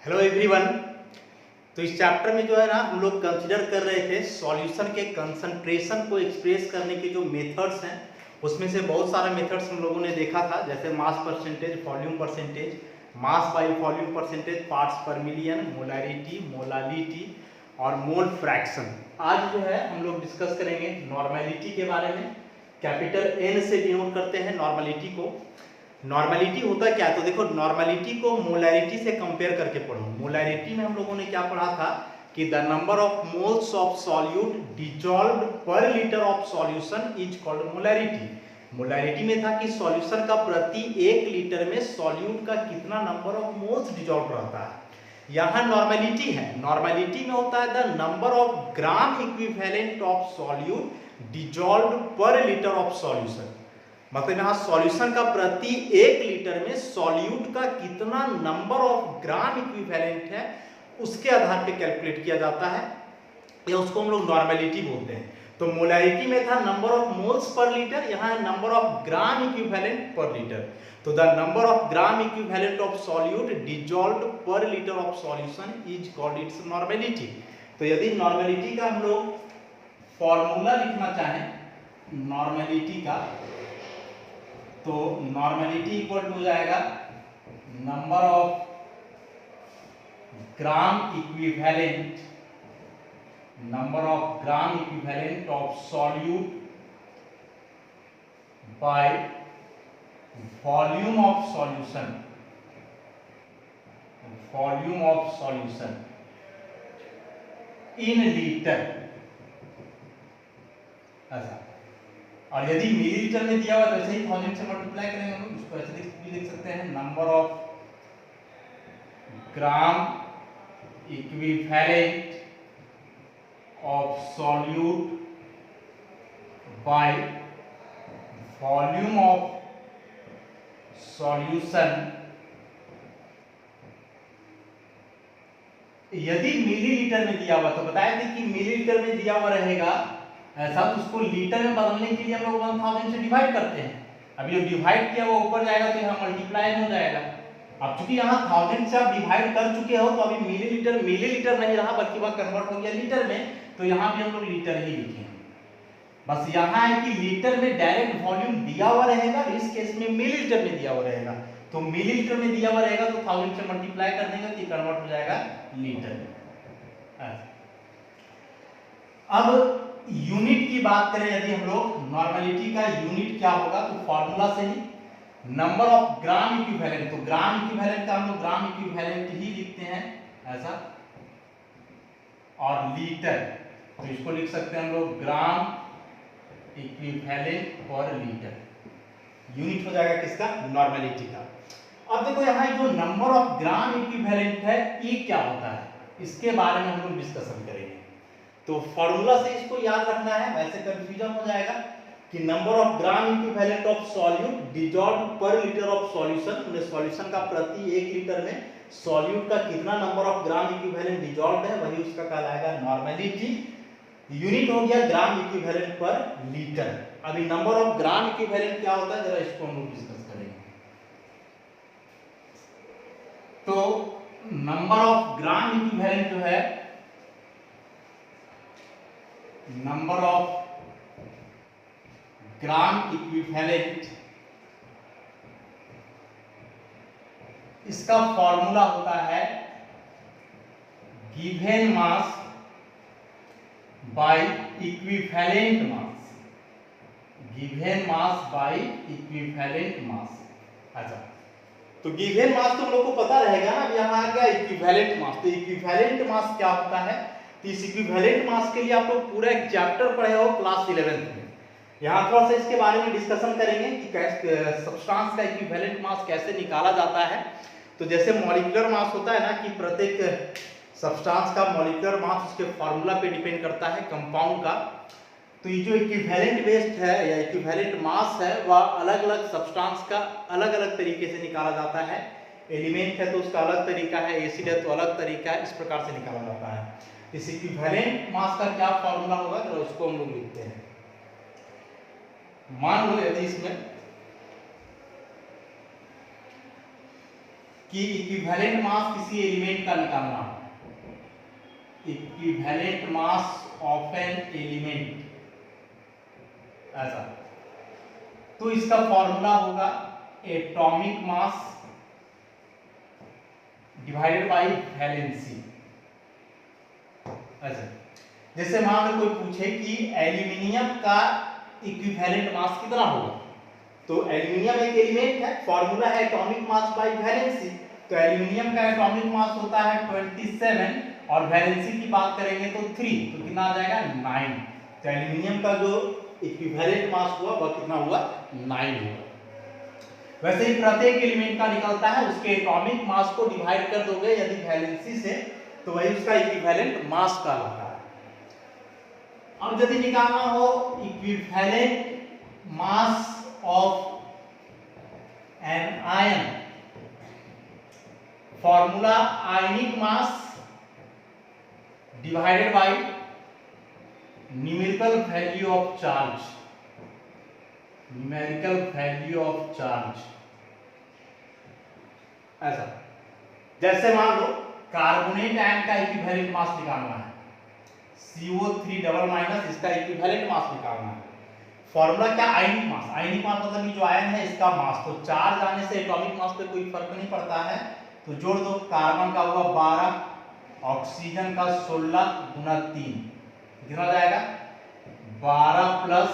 Hello everyone. तो इस chapter में जो है ना हम लोग कंसिडर कर रहे थे सॉल्यूशन के कंसंट्रेशन को एक्सप्रेस करने के जो मेथड्स हैं, उसमें से बहुत सारा मेथड्स हम लोगों ने देखा था, जैसे mass percentage, volume percentage, mass by volume percentage, parts पर मिलियन, मोलैरिटी, मोलालिटी और मोल फ्रैक्शन। आज जो है हम लोग डिस्कस करेंगे नॉर्मेलिटी के बारे में। कैपिटल एन से डिनोट करते हैं नॉर्मेलिटी को। नॉर्मेलिटी होता क्या है, तो देखो नॉर्मेलिटी को मोलैरिटी से कंपेयर करके पढ़ो। मोलैरिटी में हम लोगों ने क्या पढ़ा था कि the number of moles of solute dissolved per litre of solution is called molarity. Molarity में था कि सॉल्यूशन का प्रति 1 लीटर में सॉल्यूट का कितना नंबर ऑफ मोल्स डिजॉल्व रहता है। यहाँ नॉर्मेलिटी है, नॉर्मेलिटी में होता है the number of gram equivalent of solute dissolved per litre of solution. मतलब यहाँ सॉल्यूशन का प्रति 1 लीटर में सॉल्यूट का कितना नंबर ऑफ ग्राम इक्विवेलेंट है उसके आधार पे कैलकुलेट किया जाता है, या उसको हम लोग नॉर्मेलिटी बोलते हैं। तो मोलैरिटी में था number of moles per litre, यहाँ है number of gram equivalent per litre. तो the number of gram equivalent of solute dissolved per litre of solution is called its normality. तो यदि नॉर्मेलिटी का हम लोग फॉर्मूला लिखना चाहें नॉर्मेलिटी का, तो नॉर्मेलिटी इक्वल टू हो जाएगा number of gram equivalent, number of gram equivalent of solute by volume of solution, volume of solution in litre. ऐसा, और यदि मिलीलीटर में दिया हुआ तो ऐसे ही 1000 से मल्टीप्लाई करेंगे हम लोग, इसको ऐसे भी लिख सकते हैं number of gram equivalent of solute by volume of solution. यदि मिलीलीटर में दिया हुआ तो बताया था कि मिलीलीटर में दिया हुआ रहेगा ऐसा, तो उसको लीटर में बदलने के लिए हम लोग 1000 से डिवाइड करते हैं। अभी जो डिवाइड किया वो ऊपर जाएगा तो यहाँ मल्टीप्लाई हो जाएगा। अब चूंकि यहाँ 1000 से आप डिवाइड कर चुके हो तो अभी मिलीलीटर नहीं रहा, बल्कि वह कन्वर्ट हो गया लीटर में, तो यहाँ भी हम लोग लीटर ही लिखेंगे। बस यहाँ है कि लीटर में डायरेक्ट वॉल्यूम दिया हुआ रहेगा, इस केस में मिलीलीटर में दिया हुआ रहेगा। तो मिलीलीटर में दिया हुआ रहेगा तो 1000 से मल्टीप्लाई कर देंगे तो ये कन्वर्ट हो जाएगा लीटर में। अब यूनिट की बात करें, यदि हम लोग नॉर्मेलिटी का यूनिट क्या होगा, तो फॉर्मूला से ही नंबर ऑफ ग्राम इक्विवेलेंट, तो ग्राम इक्विवेलेंट का हम लोग ग्राम इक्विवेलेंट ही लिखते हैं ऐसा, और लीटर तो इसको लिख सकते हैं हम लोग ग्राम इक्विवेलेंट पर लीटर। यूनिट हो जाएगा किसका, नॉर्मेलिटी का। अब देखो यहाँ जो नंबर ऑफ ग्राम इक्विवेलेंट है ये क्या होता है, इसके बारे में हम लोग डिस्कशन करेंगे। तो फॉर्मूला से इसको याद रखना है, वैसे कंफ्यूजन हो जाएगा कि number of gram equivalent of solute dissolved per litre of solution, solution का प्रति 1 लीटर में सॉल्यूट का कितना number of gram equivalent dissolved है, वही उसका कहलाएगा नॉर्मेलिटी। यूनिट हो गया ग्राम इक्विवेलेंट पर लीटर। अभी नंबर ऑफ ग्राम इक्विवेलेंट क्या होता है, जरा इसको हम लोग डिस्कस करेंगे। तो नंबर ऑफ ग्राम इक्विवेलेंट जो है, नंबर ऑफ ग्राम इक्विवेलेंट, इसका फॉर्मूला होता है given mass by equivalent mass, given mass by equivalent mass. अच्छा, तो गिवन मास तो हम लोग को पता रहेगा ना। अब यहाँ आ गया इक्विवेलेंट मास, तो इक्विवेलेंट मास क्या होता है, तो इस इक्विवेलेंट मास के लिए आप लोग पूरा एक चैप्टर पढ़े हो क्लास 11th में। यहाँ थोड़ा सा इसके बारे में डिस्कशन करेंगे कि सब्सटेंस का इक्विवेलेंट मास कैसे निकाला जाता है। तो जैसे मॉलिक्यूलर मास होता है ना, कि प्रत्येक सब्सटेंस का मॉलिक्यूलर मास उसके फॉर्मूला पे डिपेंड करता है कंपाउंड का। तो ये जो इक्विवेलेंट बेस्ड है या इक्विवेलेंट मास है, वह अलग अलग सब्सटेंस का अलग अलग तरीके से निकाला जाता है। एलिमेंट है तो उसका अलग तरीका है, एसिड है तो अलग तरीका है, इस प्रकार से निकाला जाता है। इस इक्विवेलेंट मास का क्या फॉर्मूला होगा, तो उसको हम लोग लिखते हैं। मान लो यदि इसमें कि इक्विवेलेंट मास किसी एलिमेंट का निकालना हो, equivalent mass of an element ऐसा, तो इसका फॉर्मूला होगा atomic mass divided bye valency. ऐसा जैसे मान लो कोई पूछे कि एल्यूमिनियम का इक्विवेलेंट मास कितना होगा, तो एल्यूमिनियम एक एलिमेंट है, फॉर्मूला है एटॉमिक मास बाय वैलेंसी, तो एल्यूमिनियम का एटॉमिक मास होता है 27 और वैलेंसी की बात करेंगे तो 3, तो कितना आ जाएगा 9। तो एल्यूमिनियम का जो इक्विवेलेंट मास हुआ वह कितना हुआ 9 हुआ। वैसे ही प्रत्येक एलिमेंट का निकलता है, उसके एटॉमिक मास को डिवाइड कर दोगे यदि वैलेंसी से, तो वही उसका इक्विवेलेंट मास कहलाता है। अब यदि निकालना हो equivalent mass of an ion, formula ionic mass divided by numerical value of charge, numerical value of charge. ऐसा जैसे मान लो कार्बोनेट आयन का इक्विवेलेंट मास निकालना है, CO3 डबल माइनस, इसका इक्विवेलेंट मास निकालना है। फॉर्मूला क्या, आयनिक मास, आयनिक मास मतलब ये जो आयन है इसका मास, तो चार्ज आने से एटॉमिक मास पे कोई फर्क नहीं पड़ता है, तो जोड़ दो, कार्बन का हुआ 12, ऑक्सीजन का 16 गुना 3, कितना हो जाएगा 12 प्लस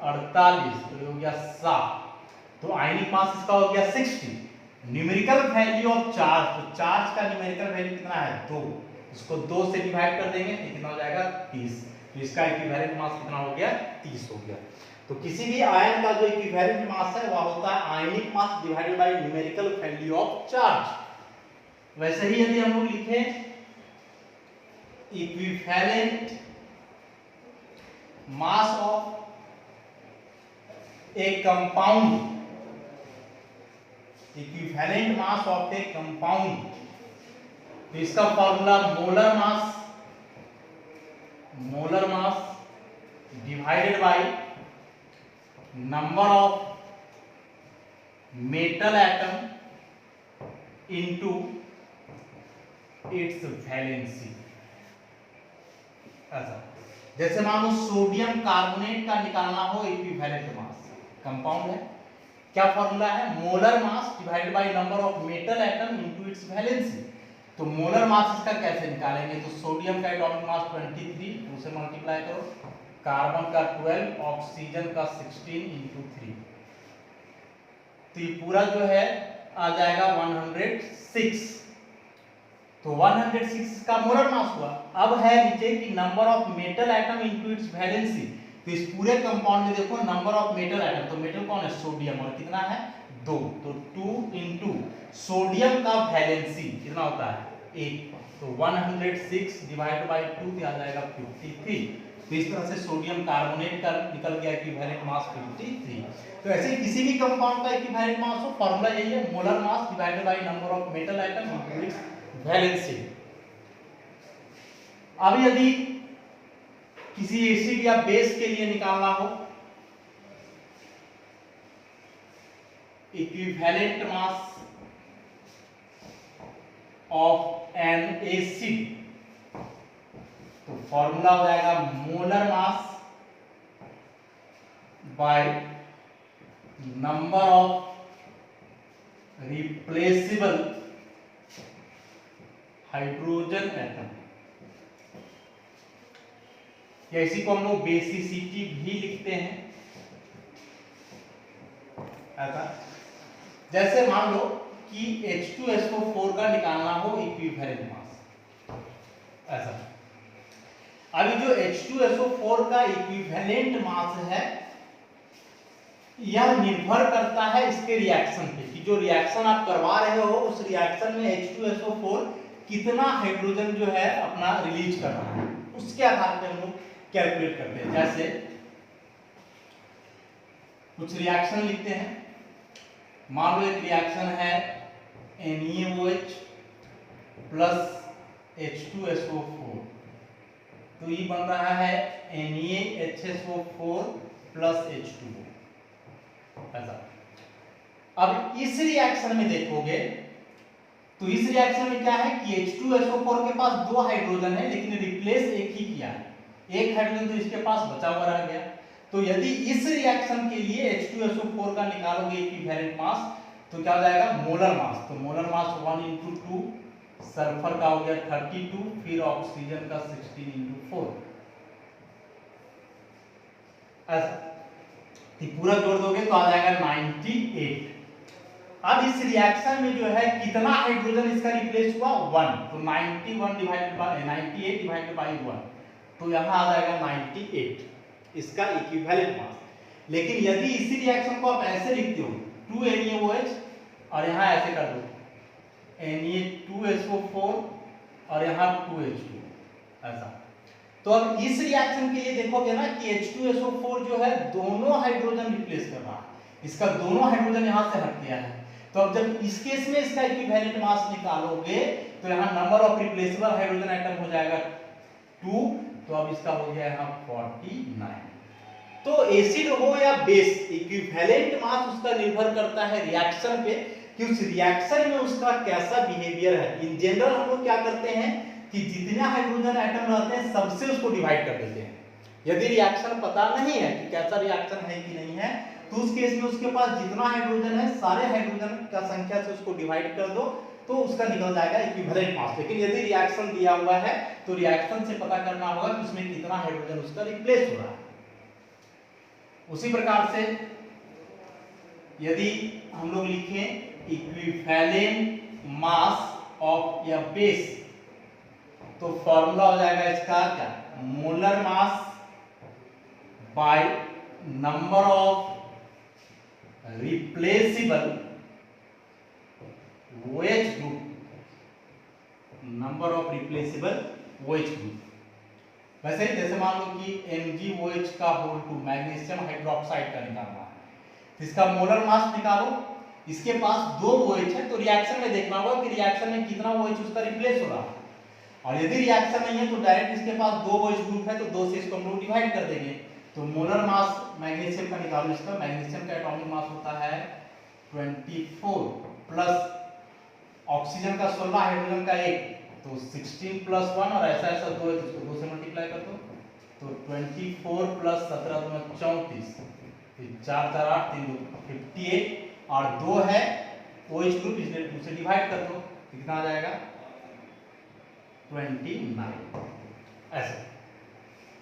48, तो ये हो गया 7, तो आयनिक मास इसका हो गया 60। न्यूमेरिकल वैल्यू ऑफ चार्ज, तो चार्ज का न्यूमेरिकल वैल्यू कितना है 2, इसको 2 से डिवाइड कर देंगे, तो कितना हो जाएगा 30, तो इसका इक्विवेलेंट मास कितना हो गया 30 हो गया। तो किसी भी आयन का जो इक्विवेलेंट मास है वह होता है ionic mass divided by numerical value of charge. वैसे ही यदि हम लोग लिखें equivalent mass of a compound, equivalent mass of a compound, तो इसका formula molar mass divided by number of metal atom into its valency. ऐसा जैसे मान लो सोडियम कार्बोनेट का निकालना हो इक्विवेलेंट मास, कंपाउंड है, क्या फॉर्मूला है molar mass divided by number of metal atom into its valency. तो मोलर मास इसका कैसे निकालेंगे, तो सोडियम का एटॉमिक मास 23, उसे मल्टीप्लाई करो, कार्बन का 12, ऑक्सीजन का 16 इंटू 3, तो ये पूरा जो है आ जाएगा 106, तो 106 का मोलर मास हुआ। अब है नीचे कि number of metal atom into its valency, तो इस पूरे कंपाउंड में देखो नंबर ऑफ मेटल एटम, तो मेटल कौन है सोडियम, और कितना है 2, तो 2 इंटू सोडियम का वैलेंसी कितना होता है 1, तो 106 डिवाइड बाय 2 आ जाएगा 53, तो इस तरह से सोडियम कार्बोनेट का निकल गया इक्विवेलेंट मास 53। तो ऐसे ही किसी भी कंपाउंड का इक्विवेलेंट मास हो, फॉर्मूला यही है molar mass divided by number of metal atom into its valency. अब यदि किसी एसिड या बेस के लिए निकालना हो equivalent mass of N acid, तो फॉर्मूला हो जाएगा molar mass by number of replaceable hydrogen atom, या इसी को हम लोग बेसिसिटी भी लिखते हैं। ऐसा जैसे मान लो कि H2SO4 का निकालना हो इक्विवेलेंट मास, ऐसा अभी जो H2SO4 का इक्विवेलेंट मास है यह निर्भर करता है इसके रिएक्शन पे, कि जो रिएक्शन आप करवा रहे हो उस रिएक्शन में H2SO4 कितना हाइड्रोजन जो है अपना रिलीज कर रहा है, उसके आधार पर हम लोग कैलकुलेट करते हैं। जैसे कुछ रिएक्शन लिखते हैं, मान लो एक रिएक्शन है NaOH प्लस H2SO4, तो ये बन रहा है NaHSO4 प्लस H2O। ऐसा अब इस रिएक्शन में देखोगे तो इस रिएक्शन में क्या है कि H2SO4 के पास दो हाइड्रोजन है लेकिन रिप्लेस एक ही किया है, एक हाइड्रोजन तो इसके पास बचा हुआ रह गया। तो यदि इस रिएक्शन के लिए H2SO4 का निकालोगे इक्विवेलेंट मास तो क्या हो जाएगा मोलर मास। तो मोलर मास 1 × 2, सल्फर का हो गया 32, फिर ऑक्सीजन का 16 × 4, ऐसा पूरा जोड़ दोगे तो आ जाएगा 98। अब इस रिएक्शन में जो है कितना हाइड्रोजन इसका रिप्लेस हुआ 1, तो 91 डिवाइडेड बाय 98 डिवाइडेड बाय 1, तो यहाँ आ जाएगा 98 इसका इक्विवेलेंट मास। लेकिन यदि इसी रिएक्शन को आप ऐसे लिखते हो 2NaOH और यहाँ ऐसे कर दो Na2SO4 और यहाँ 2H2 ऐसा, तो अब इस रिएक्शन के लिए देखोगे ना कि H2SO4 जो है दोनों हाइड्रोजन रिप्लेस कर रहा है, इसका दोनों हाइड्रोजन यहाँ से हट गया है। तो अब जब इस केस में इसका इक्विवेलेंट मास निकालोगे तो यहाँ number of replaceable hydrogen atom हो जाएगा 2, तो अब इसका हो गया यहाँ 49। तो एसिड हो या बेस, इक्विवेलेंट मास उसका निर्भर करता है रिएक्शन पे कि उस रिएक्शन में उसका कैसा बिहेवियर है। इन जनरल हम लोग क्या करते हैं कि जितने हाइड्रोजन आइटम रहते हैं सबसे उसको डिवाइड कर देते हैं। यदि रिएक्शन पता नहीं है कि कैसा रिएक्शन है कि नहीं है तो उस केस में उसके पास जितना हाइड्रोजन है सारे हाइड्रोजन का संख्या से उसको डिवाइड कर दो तो उसका निकल जाएगा इक्विवेलेंट मास। लेकिन यदि रिएक्शन दिया हुआ है तो रिएक्शन से पता करना होगा कि उसमें कितना हाइड्रोजन उसका रिप्लेस हो रहा है। उसी प्रकार से यदि हम लोग लिखें इक्विवेलेंट मास ऑफ या बेस तो फॉर्मूला हो जाएगा इसका क्या, molar mass by number of replaceable OH group, number of replaceable OH group. वैसे जैसे मान लो कि MgOH का होल 2 मैग्नीशियम हाइड्रोक्साइड का निकालना है, इसका मोलर मास निकालो, इसके पास दो OH है तो रिएक्शन में देखना होगा कि रिएक्शन में कितना OH उसका रिप्लेस हो रहा है। और यदि रिएक्शन नहीं है तो डायरेक्ट इसके पास दो OH ग्रुप है तो दो से इसको हम लोग डिवाइड कर देंगे। तो मोलर मास मैग्नीशियम का निकालो, इसका मैग्नीशियम का एटॉमिक मास होता है 24 प्लस ऑक्सीजन का 16 हाइड्रोजन का 1 तो 16 + 1 और ऐसा ऐसा दो है तो इसको 2 से मल्टीप्लाई कर दो तो 24 + 17 = 34, फिर 4 4 8 3 2 58 और 2 है OH ग्रुप इसलिए 2 से डिवाइड कर दो, कितना आ जाएगा 29 ऐसे।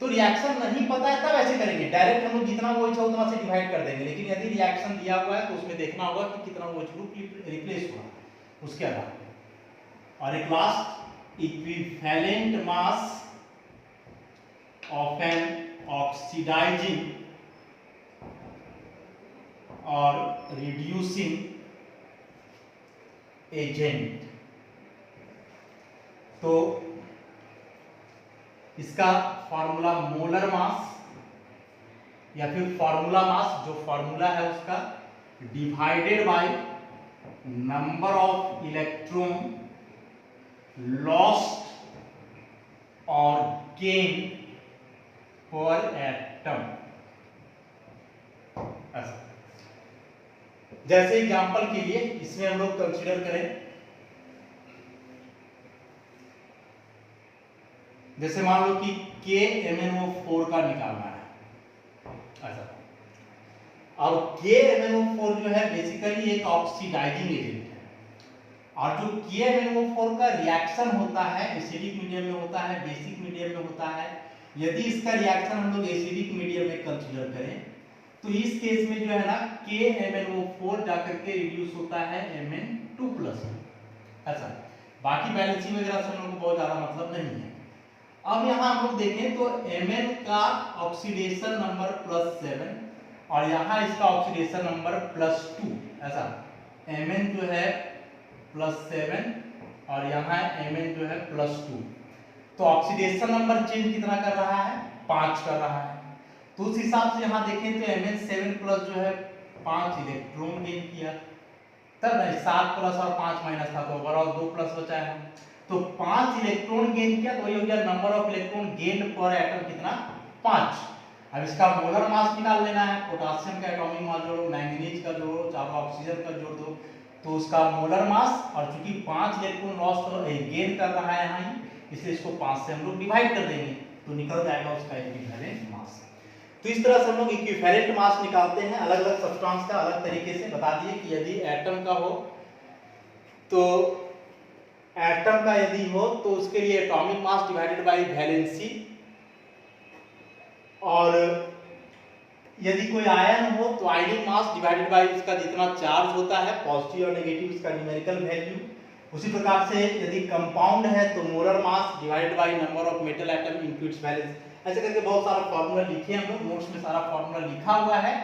तो रिएक्शन नहीं पता है तब ऐसे करेंगे, डायरेक्ट हम लोग जितना OH है उतना से डिवाइड कर देंगे। लेकिन यदि रिएक्शन दिया हुआ है तो उसमें देखना होगा कि कितना OH ग्रुप रिप्लेस हुआ उसके आधार पर। और एक last equivalent mass of an oxidising और रिड्यूसिंग एजेंट, तो इसका फॉर्मूला मोलर मास या फिर फॉर्मूला मास, जो फॉर्मूला है उसका divided by number of electron lost और गेन पर एटम, ऐसा। जैसे एग्जांपल के लिए इसमें हम लोग कंसीडर करें, जैसे मान लो कि KMnO4 का निकालना है, ऐसा। अब KMnO4 जो है बेसिकली एक ऑक्सीडाइजिंग एजेंट है और जो KMnO4 का रिएक्शन होता है एसिडिक मीडियम में होता है, बेसिक मीडियम में होता है। यदि इसका रिएक्शन हम लोग एसिडिक मीडियम में कंसीडर करें तो इस केस में जो है ना KMnO4 जाकर के रिड्यूस होता है Mn2+, ऐसा। बाकी बैलेंसिंग वगैरह से हम लोग को बहुत ज्यादा मतलब नहीं है। अब यहाँ हम लोग देखें तो Mn का ऑक्सीडेशन नंबर +7 और यहाँ इसका ऑक्सीडेशन नंबर +2, ऐसा। Mn जो है +7 और यहाँ Mn जो है +2, तो ऑक्सीडेशन नंबर चेंज कितना कर रहा है 5 कर रहा है। तो उस हिसाब से यहाँ देखें तो Mn7+ जो है 5 इलेक्ट्रॉन गेन किया, तब 7+ और 5- था तो ओवरऑल 2+ बचा है। तो 5 इलेक्ट्रॉन गेन किया तो वही हो गया नंबर ऑफ इलेक्ट्रॉन गेन पर एटम कितना 5। अब इसका मोलर मास निकाल लेना है, पोटेशियम का एटॉमिक मास जोड़ो, मैंगनीज का जोड़ो, चारों ऑक्सीजन का जोड़ दो तो उसका मोलर मास, और चूंकि 5 इलेक्ट्रॉन लॉस गेन कर रहा है यहाँ, इसलिए इसको 5 से हम लोग डिवाइड कर देंगे तो निकल जाएगा उसका इक्विवेलेंट मास। तो इस तरह से हम लोग इक्विवेलेंट मास निकालते हैं अलग अलग सब्सटेंस का अलग तरीके से। बता दिए कि यदि एटम का हो तो एटम का यदि हो तो उसके लिए atomic mass divided bye valency, और यदि कोई आयन हो तो आयनिक मास डिवाइडेड बाय इसका जितना चार्ज होता है, पॉजिटिव और नेगेटिव इसका न्यूमेरिकल वैल्यू। उसी प्रकार से यदि कंपाउंड है तो molar mass divided by number of metal atom into it's valence. ऐसे करके बहुत सारा फार्मूला लिखे हम लोग, नोट्स में सारा फार्मूला लिखा हुआ है,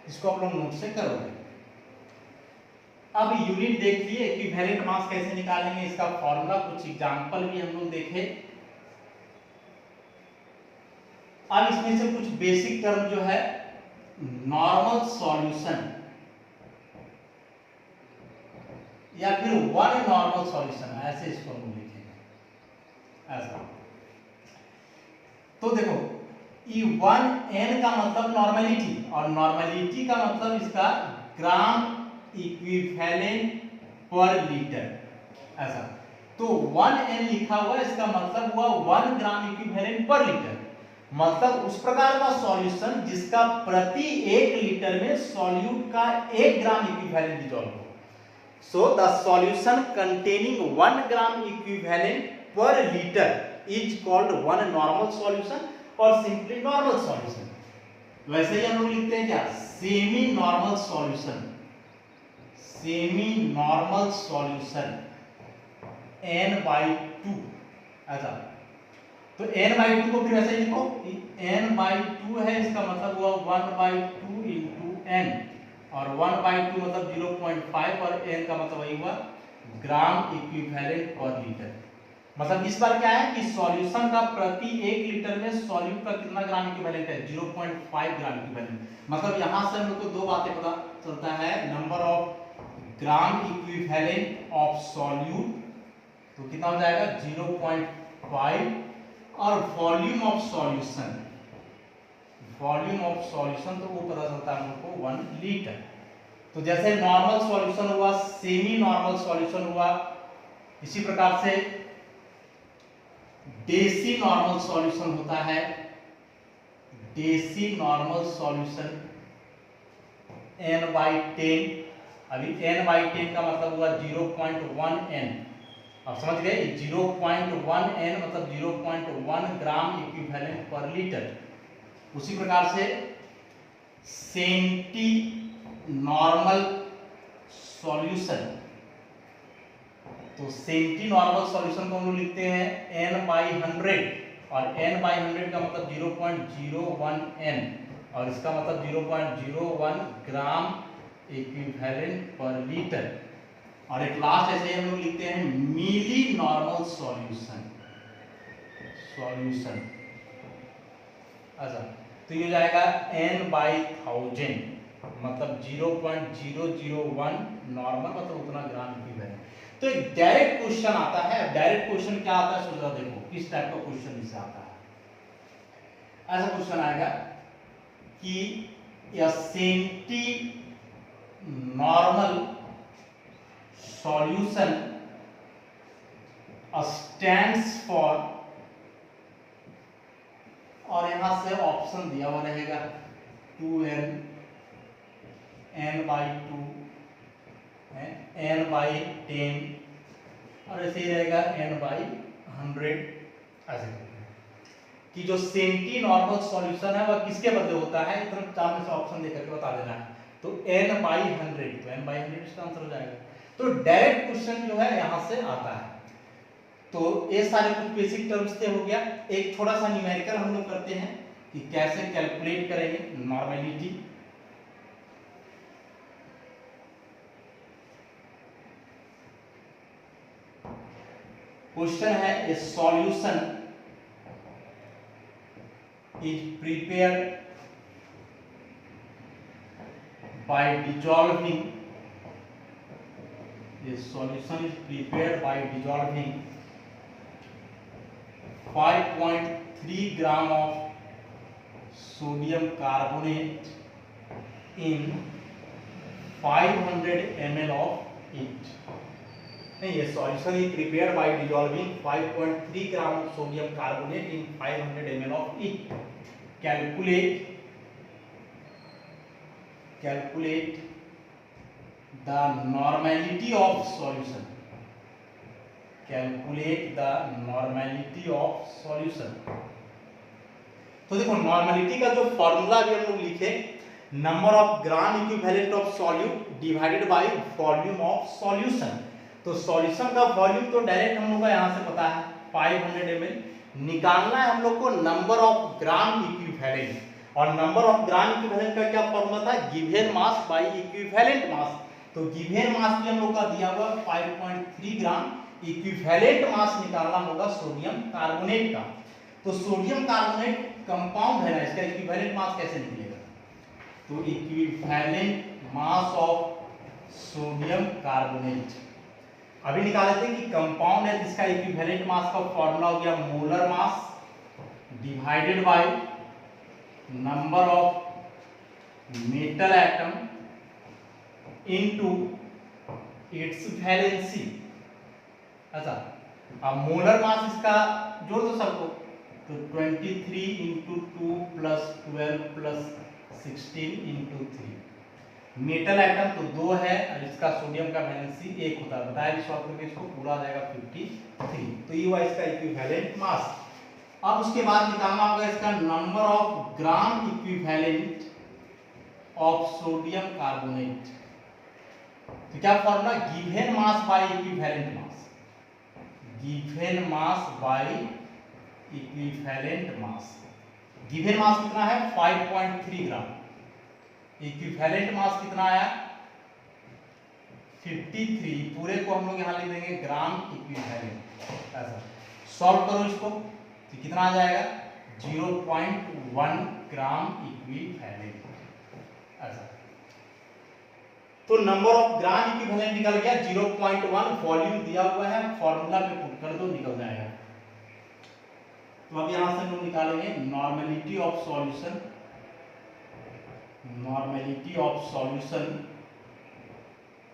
इसको आप लोग नोट से करोगे। अब यूनिट देख लिए, इक्विवेलेंट मास कैसे निकालेंगे, इसका फार्मूला, कुछ एग्जांपल भी हम लोग देखे। अब इसमें से कुछ बेसिक टर्म जो है, नॉर्मल सॉल्यूशन या फिर वन नॉर्मल सॉल्यूशन, ऐसे इसको हम लिखेंगे ऐसा। तो देखो E1N का मतलब नॉर्मेलिटी, और नॉर्मेलिटी का मतलब इसका ग्राम इक्विवेलेंट पर लीटर ऐसा। तो 1N लिखा हुआ है, इसका मतलब हुआ 1 ग्राम इक्विवेलेंट पर लीटर, मतलब उस प्रकार का सॉल्यूशन जिसका प्रति 1 लीटर में सॉल्यूट का 1 ग्राम इक्विवेलेंट डिसॉल्व हो। So the solution containing 1 gram equivalent per litre is called one normal solution और सिंपली नॉर्मल सॉल्यूशन। वैसे ही हम लोग लिखते हैं क्या, semi normal solution, semi normal solution n/2 ऐसा। तो n/2 को फिर ऐसे ही लिखो, n/2 है, इसका मतलब हुआ 1/2 into n, और 1/2 मतलब 0.5 और n का मतलब वही हुआ ग्राम इक्विवेलेंट पर लीटर। मतलब इस बार क्या है कि सॉल्यूशन का प्रति 1 लीटर में सॉल्यूट का कितना ग्राम इक्विवेलेंट है, 0.5 ग्राम इक्विवेलेंट। मतलब यहां से हम लोग को दो बातें पता चलता है, number of gram equivalent of solute तो कितना हो जाएगा 0.5, और volume of solution, volume of solution तो वो पता चलता है हमको 1 लीटर। तो जैसे नॉर्मल सॉल्यूशन हुआ, सेमी नॉर्मल सॉल्यूशन हुआ, इसी प्रकार से डेसी नॉर्मल सॉल्यूशन होता है, डेसी नॉर्मल सॉल्यूशन n/10। अभी n/10 का मतलब हुआ 0.1n, अब समझ गए, 0.1n मतलब 0.1 ग्राम इक्विवेलेंट पर लीटर। उसी प्रकार से सेंटी नॉर्मल सॉल्यूशन, तो सेंटी नॉर्मल सॉल्यूशन को हम लोग लिखते हैं n/100, और n/100 का मतलब 0.01n, और इसका मतलब 0.01 ग्राम इक्विवेलेंट पर लीटर। और एक लास्ट ऐसे हम लोग लिखते हैं मिली नॉर्मल सॉल्यूशन, सॉल्यूशन अच्छा। तो ये हो जाएगा n/1000, मतलब 0.001 नॉर्मल, मतलब उतना ग्राम इक्विवेलेंट। तो एक डायरेक्ट क्वेश्चन आता है, डायरेक्ट क्वेश्चन क्या आता है सोचो, देखो किस टाइप का क्वेश्चन इससे आता है। ऐसा क्वेश्चन आएगा कि centi normal solution stands for, और यहां से ऑप्शन दिया हुआ रहेगा 2n, n/2, n/10, और ऐसे ही रहेगा n/100 ऐसे। कि जो सेंटी नॉर्मल सॉल्यूशन है वह किसके बदले होता है, इतना 4 में से ऑप्शन देकर के बता देना है। तो n/100, तो n/100 इसका आंसर हो जाएगा। तो डायरेक्ट क्वेश्चन जो है यहां से आता है। तो ये सारे कुछ बेसिक टर्म्स थे, हो गया। एक थोड़ा सा न्यूमेरिकल हम लोग करते हैं कि कैसे कैलकुलेट करेंगे नॉर्मेलिटी। क्वेश्चन है, ए solution is prepared by dissolving, a solution is prepared by dissolving 5.3 gram of sodium carbonate in 500 ml of it. नहीं, ये solution is prepared by dissolving 5.3 gram of sodium carbonate in 500 ml of it. Calculate the normality of solution. Calculate the normality of solution. तो देखो normality का जो formula भी हम लोग लिखे, number of gram equivalent of solute divided by volume of solution. तो solution का वॉल्यूम तो डायरेक्ट हम लोग को यहाँ से पता है 500 ml। निकालना है हम लोग को नंबर ऑफ ग्राम इक्विवेलेंट, और नंबर ऑफ ग्राम इक्विवेलेंट का क्या फॉर्मूला था, given mass by equivalent mass. तो गिवन मास भी हम लोग का दिया हुआ 5.3 ग्राम, इक्विवेलेंट मास निकालना होगा सोडियम कार्बोनेट का। तो सोडियम कार्बोनेट कंपाउंड है ना, इसका इक्विवेलेंट मास कैसे निकलेगा, तो equivalent mass of sodium carbonate अभी निकाले थे कि कंपाउंड है, जिसका इक्विवेलेंट मास का फॉर्मूला हो गया molar mass divided by number of metal atom into its valency. अच्छा, अब मोलर मास इसका जोड़ दो सबको, तो 23 into 2 plus 12 plus 16 into 3। Metal atom तो 2 है और इसका सोडियम का वैलेंसी 1 होता है, बताया भी सॉल्व करके इसको पूरा आ जाएगा 53। तो ये हुआ इसका इक्विवेलेंट मास। अब उसके बाद निकालना होगा इसका number of gram equivalent of sodium carbonate. तो क्या formula, given mass by equivalent mass. Given mass by equivalent mass. Given mass कितना है 5.3 ग्राम, इक्विवेलेंट मास कितना आया 53। पूरे को हम लोग यहाँ लिख देंगे ग्राम इक्विवेलेंट। ऐसा सॉल्व करो इसको, तो कितना आ जाएगा 0.1 ग्राम इक्विवेलेंट। ऐसा तो नंबर ऑफ ग्राम इक्विवेलेंट निकल गया 0.1, वॉल्यूम दिया हुआ है, फॉर्मूला में पुट कर दो निकल जाएगा। तो अब यहां से हम लोग निकालेंगे normality of solution. Normality of solution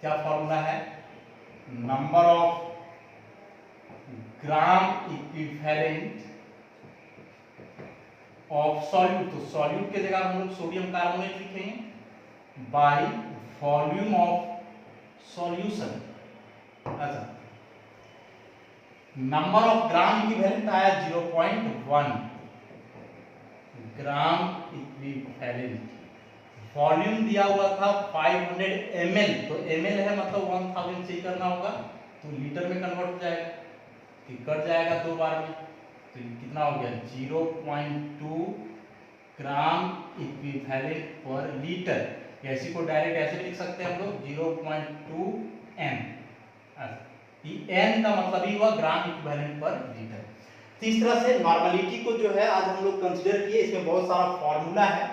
क्या फॉर्मूला है, number of gram equivalent of solute. तो सॉल्यूट के जगह हम लोग सोडियम कार्बोनेट लिखेंगे बाय वॉल्यूम ऑफ सॉल्यूशन। अच्छा, नंबर ऑफ ग्राम इक्विवेलेंट आया 0.1 ग्राम इक्विवेलेंट। वॉल्यूम दिया हुआ था 500 ml, तो ml है मतलब 1000 से करना होगा, तो लीटर में कन्वर्ट हो जाएगा, तो कट जाएगा 2 बार में, तो कितना हो गया 0.2 ग्राम इक्विवेलेंट पर लीटर। ऐसी को डायरेक्ट ऐसे लिख सकते हैं हम लोग 0.2 m। n का मतलब ही हुआ ग्राम इक्विवेलेंट पर लीटर। तो इस तरह से नॉर्मेलिटी को जो है आज हम लोग कंसीडर किए, इसमें बहुत सारा फॉर्मूला है।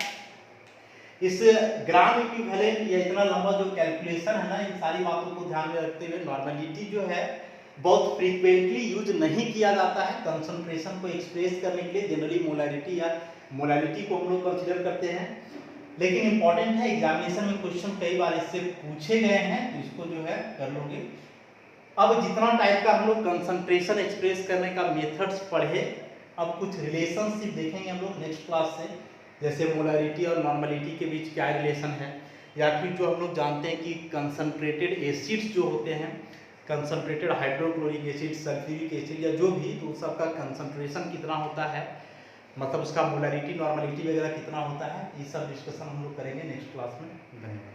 इस ग्राम इक्विवेलेंट या इतना लंबा जो कैलकुलेशन है ना, इन सारी बातों को ध्यान में रखते हुए नॉर्मेलिटी जो है बहुत फ्रीक्वेंटली यूज नहीं किया जाता है कंसंट्रेशन को एक्सप्रेस करने के लिए। जनरली मोलैरिटी या मोलैलिटी को हम लोग कंसीडर करते हैं, लेकिन इंपॉर्टेंट है, एग्जामिनेशन में क्वेश्चन कई बार इससे पूछे गए हैं, तो इसको जो है कर लोगे। अब जितना टाइप का हम लोग कंसंट्रेशन एक्सप्रेस करने का मेथड्स पढ़े, अब कुछ रिलेशनशिप देखेंगे हम लोग नेक्स्ट क्लास से, जैसे मोलैरिटी और नॉर्मेलिटी के बीच क्या रिलेशन है, या फिर जो हम लोग जानते हैं कि कंसंट्रेटेड एसिड्स जो होते हैं, concentrated hydrochloric acid, sulphuric acid या जो भी, तो सबका कंसंट्रेशन कितना होता है, मतलब उसका मोलैरिटी नॉर्मेलिटी वगैरह कितना होता है, ये सब डिस्कशन हम लोग करेंगे नेक्स्ट क्लास में। धन्यवाद।